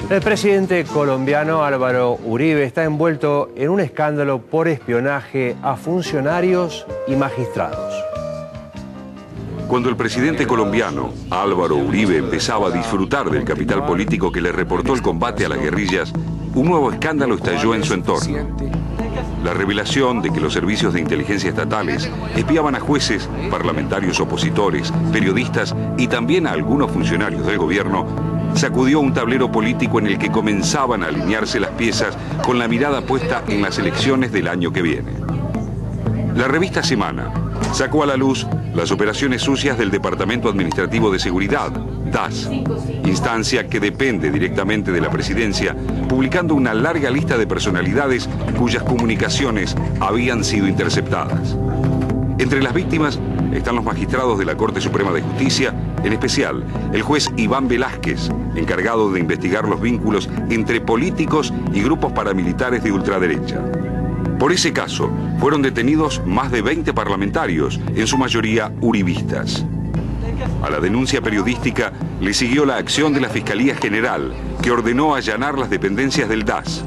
El presidente colombiano Álvaro Uribe está envuelto en un escándalo por espionaje a funcionarios y magistrados. Cuando el presidente colombiano Álvaro Uribe empezaba a disfrutar del capital político que le reportó el combate a las guerrillas, un nuevo escándalo estalló en su entorno. La revelación de que los servicios de inteligencia estatales espiaban a jueces, parlamentarios opositores, periodistas y también a algunos funcionarios del gobierno sacudió un tablero político en el que comenzaban a alinearse las piezas con la mirada puesta en las elecciones del año que viene. La revista Semana sacó a la luz las operaciones sucias del Departamento Administrativo de Seguridad, DAS, instancia que depende directamente de la presidencia, publicando una larga lista de personalidades cuyas comunicaciones habían sido interceptadas. Entre las víctimas están los magistrados de la Corte Suprema de Justicia, en especial el juez Iván Velázquez, encargado de investigar los vínculos entre políticos y grupos paramilitares de ultraderecha. Por ese caso, fueron detenidos más de 20 parlamentarios, en su mayoría uribistas. A la denuncia periodística le siguió la acción de la Fiscalía General, que ordenó allanar las dependencias del DAS.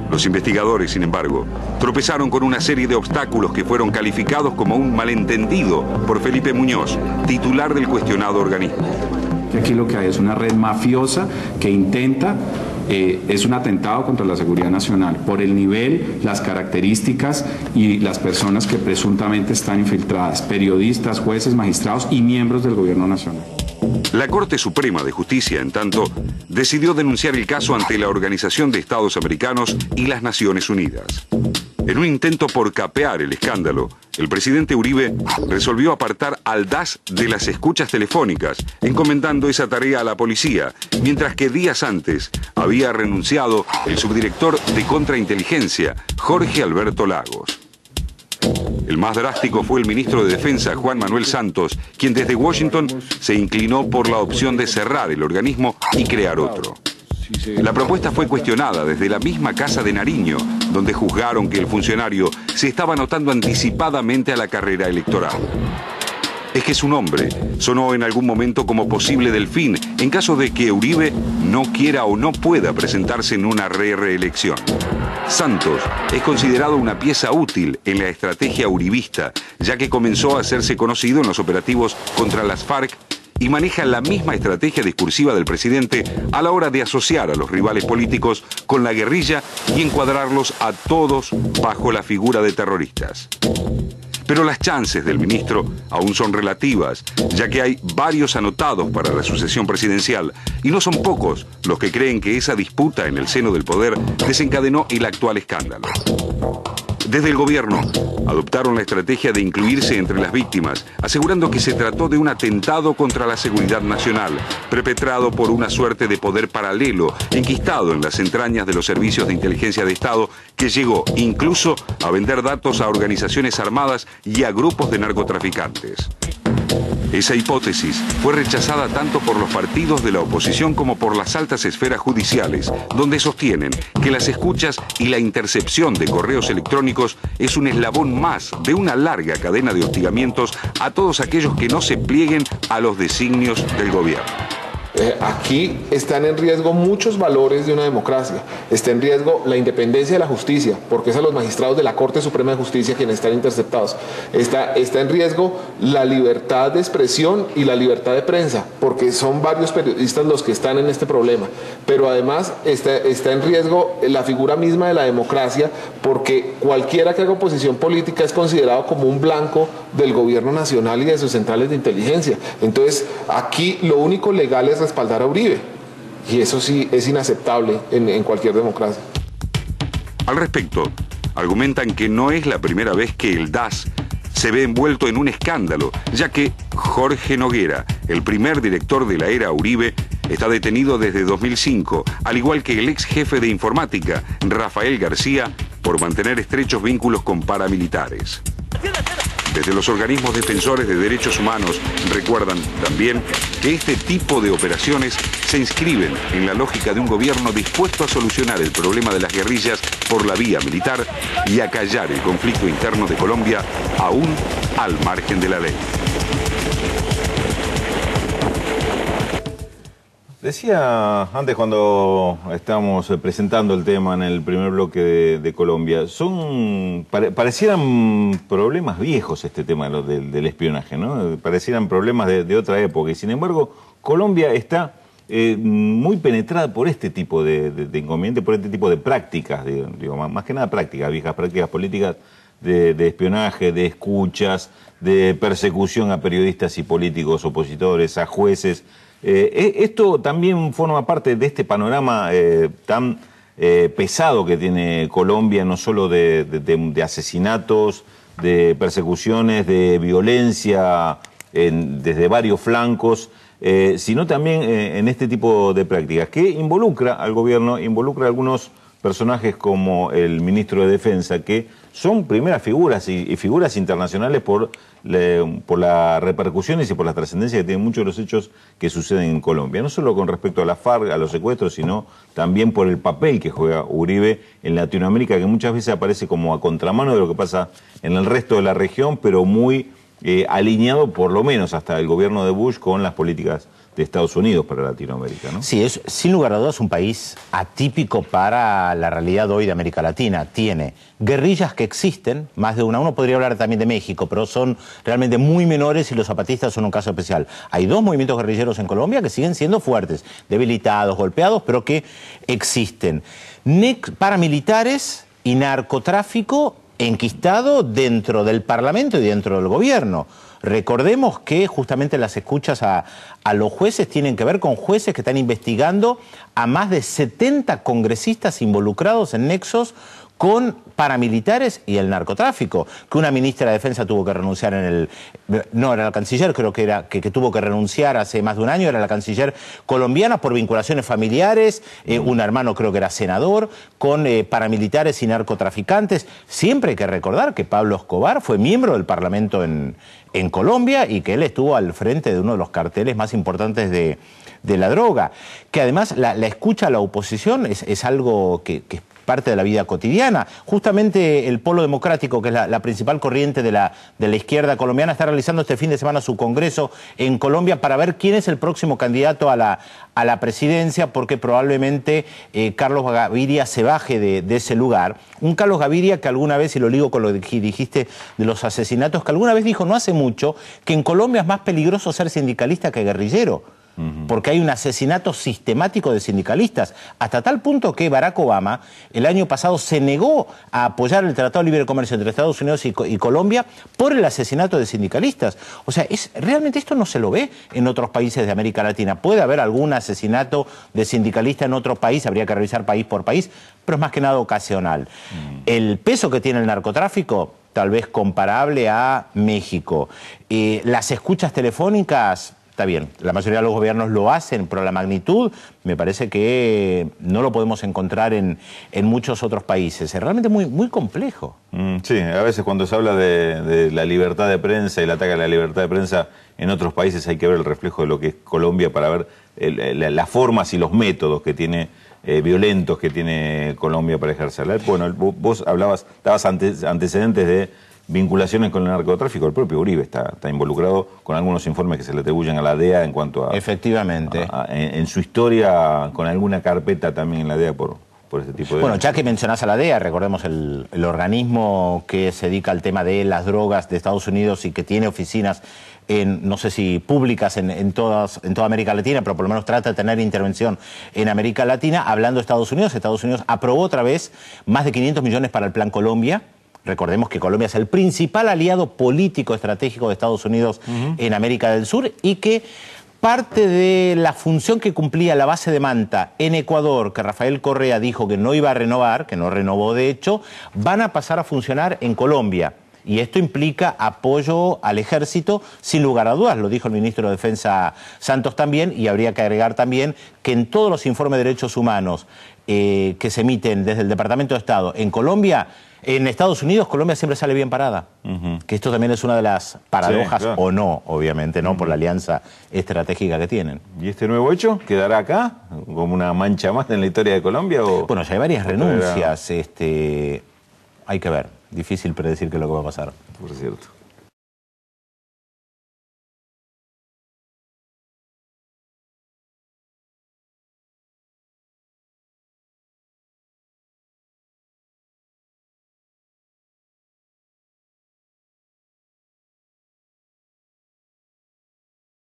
Los investigadores, sin embargo, tropezaron con una serie de obstáculos que fueron calificados como un malentendido por Felipe Muñoz, titular del cuestionado organismo. Aquí lo que hay es una red mafiosa que intenta, es un atentado contra la seguridad nacional por el nivel, las características y las personas que presuntamente están infiltradas, periodistas, jueces, magistrados y miembros del gobierno nacional. La Corte Suprema de Justicia, en tanto, decidió denunciar el caso ante la Organización de Estados Americanos y las Naciones Unidas. En un intento por capear el escándalo, el presidente Uribe resolvió apartar al DAS de las escuchas telefónicas, encomendando esa tarea a la policía, mientras que días antes había renunciado el subdirector de Contrainteligencia, Jorge Alberto Lagos. El más drástico fue el ministro de Defensa, Juan Manuel Santos, quien desde Washington se inclinó por la opción de cerrar el organismo y crear otro. La propuesta fue cuestionada desde la misma Casa de Nariño, donde juzgaron que el funcionario se estaba anotando anticipadamente a la carrera electoral. Es que su nombre sonó en algún momento como posible delfín en caso de que Uribe no quiera o no pueda presentarse en una reelección. Santos es considerado una pieza útil en la estrategia uribista, ya que comenzó a hacerse conocido en los operativos contra las FARC y maneja la misma estrategia discursiva del presidente a la hora de asociar a los rivales políticos con la guerrilla y encuadrarlos a todos bajo la figura de terroristas. Pero las chances del ministro aún son relativas, ya que hay varios anotados para la sucesión presidencial y no son pocos los que creen que esa disputa en el seno del poder desencadenó el actual escándalo. Desde el gobierno adoptaron la estrategia de incluirse entre las víctimas, asegurando que se trató de un atentado contra la seguridad nacional, perpetrado por una suerte de poder paralelo, enquistado en las entrañas de los servicios de inteligencia de Estado, que llegó incluso a vender datos a organizaciones armadas y a grupos de narcotraficantes. Esa hipótesis fue rechazada tanto por los partidos de la oposición como por las altas esferas judiciales, donde sostienen que las escuchas y la intercepción de correos electrónicos es un eslabón más de una larga cadena de hostigamientos a todos aquellos que no se plieguen a los designios del gobierno. Aquí están en riesgo muchos valores de una democracia. Está en riesgo la independencia de la justicia, porque es a los magistrados de la Corte Suprema de Justicia quienes están interceptados. Está en riesgo la libertad de expresión y la libertad de prensa, porque son varios periodistas los que están en este problema. Pero además está en riesgo la figura misma de la democracia, porque cualquiera que haga oposición política es considerado como un blanco del gobierno nacional y de sus centrales de inteligencia. Entonces, aquí lo único legal es respaldar a Uribe, y eso sí es inaceptable en cualquier democracia. Al respecto, argumentan que no es la primera vez que el DAS se ve envuelto en un escándalo, ya que Jorge Noguera, el primer director de la era Uribe, está detenido desde 2005, al igual que el ex jefe de informática, Rafael García, por mantener estrechos vínculos con paramilitares. Desde los organismos defensores de derechos humanos recuerdan también que este tipo de operaciones se inscriben en la lógica de un gobierno dispuesto a solucionar el problema de las guerrillas por la vía militar y acallar el conflicto interno de Colombia aún al margen de la ley. Decía antes cuando estábamos presentando el tema en el primer bloque de Colombia, parecieran problemas viejos este tema del espionaje, ¿no? Parecieran problemas de otra época y sin embargo Colombia está muy penetrada por este tipo de inconvenientes, por este tipo de prácticas, digo, más que nada prácticas, viejas prácticas políticas de espionaje, de escuchas, de persecución a periodistas y políticos opositores, a jueces. Esto también forma parte de este panorama tan pesado que tiene Colombia, no solo de asesinatos, de persecuciones, de violencia desde varios flancos, sino también en este tipo de prácticas que involucra al gobierno, involucra a algunos personajes como el ministro de Defensa, que son primeras figuras y figuras internacionales por las repercusiones y por la trascendencia que tienen muchos de los hechos que suceden en Colombia. No solo con respecto a la FARC, a los secuestros, sino también por el papel que juega Uribe en Latinoamérica, que muchas veces aparece como a contramano de lo que pasa en el resto de la región, pero muy alineado, por lo menos hasta el gobierno de Bush, con las políticas de Estados Unidos para Latinoamérica, ¿no? Sí, es sin lugar a dudas un país atípico para la realidad hoy de América Latina. Tiene guerrillas que existen, más de una. Uno podría hablar también de México, pero son realmente muy menores y los zapatistas son un caso especial. Hay dos movimientos guerrilleros en Colombia que siguen siendo fuertes, debilitados, golpeados, pero que existen. Paramilitares y narcotráfico enquistado dentro del Parlamento y dentro del gobierno. Recordemos que justamente las escuchas a los jueces tienen que ver con jueces que están investigando a más de 70 congresistas involucrados en nexos con paramilitares y el narcotráfico, que una ministra de Defensa tuvo que renunciar no, era la canciller, creo que era que tuvo que renunciar hace más de un año, era la canciller colombiana por vinculaciones familiares, un hermano creo que era senador, con paramilitares y narcotraficantes. Siempre hay que recordar que Pablo Escobar fue miembro del Parlamento en Colombia y que él estuvo al frente de uno de los carteles más importantes de la droga, que además la escucha a la oposición es algo que es parte de la vida cotidiana. Justamente el Polo Democrático, que es la principal corriente de la izquierda colombiana, está realizando este fin de semana su congreso en Colombia para ver quién es el próximo candidato a la presidencia, porque probablemente Carlos Gaviria se baje de ese lugar. Un Carlos Gaviria que alguna vez, y lo ligo con lo que dijiste de los asesinatos, que alguna vez dijo no hace mucho que en Colombia es más peligroso ser sindicalista que guerrillero. Porque hay un asesinato sistemático de sindicalistas, hasta tal punto que Barack Obama el año pasado se negó a apoyar el Tratado de Libre Comercio entre Estados Unidos y Colombia por el asesinato de sindicalistas. O sea, realmente esto no se lo ve en otros países de América Latina. Puede haber algún asesinato de sindicalista en otro país, habría que revisar país por país, pero es más que nada ocasional. El peso que tiene el narcotráfico, tal vez comparable a México. Las escuchas telefónicas, está bien, la mayoría de los gobiernos lo hacen, pero la magnitud me parece que no lo podemos encontrar en muchos otros países. Es realmente muy, muy complejo. Sí, a veces cuando se habla de la libertad de prensa y el ataque a la libertad de prensa en otros países hay que ver el reflejo de lo que es Colombia para ver las formas y los métodos que tiene violentos que tiene Colombia para ejercerla. Bueno, vos dabas antecedentes de vinculaciones con el narcotráfico. El propio Uribe está involucrado con algunos informes que se le atribuyen a la DEA en cuanto a... Efectivamente. En su historia, con alguna carpeta también en la DEA por este tipo de... Bueno, ya que mencionás a la DEA, recordemos el organismo que se dedica al tema de las drogas de Estados Unidos y que tiene oficinas no sé si públicas en toda América Latina, pero por lo menos trata de tener intervención en América Latina. Hablando de Estados Unidos aprobó otra vez más de 500 millones para el Plan Colombia. Recordemos que Colombia es el principal aliado político estratégico de Estados Unidos en América del Sur y que parte de la función que cumplía la base de Manta en Ecuador, que Rafael Correa dijo que no iba a renovar, que no renovó de hecho, van a pasar a funcionar en Colombia. Y esto implica apoyo al ejército, sin lugar a dudas, lo dijo el ministro de Defensa Santos también, y habría que agregar también que en todos los informes de derechos humanos que se emiten desde el Departamento de Estado en Colombia, en Estados Unidos, Colombia siempre sale bien parada. Que esto también es una de las paradojas, sí, claro, o no, obviamente, ¿no? Por la alianza estratégica que tienen. ¿Y este nuevo hecho quedará acá como una mancha más en la historia de Colombia? ¿O? Bueno, ya hay varias renuncias. Hay que ver. Difícil predecir qué es lo que va a pasar. Por cierto.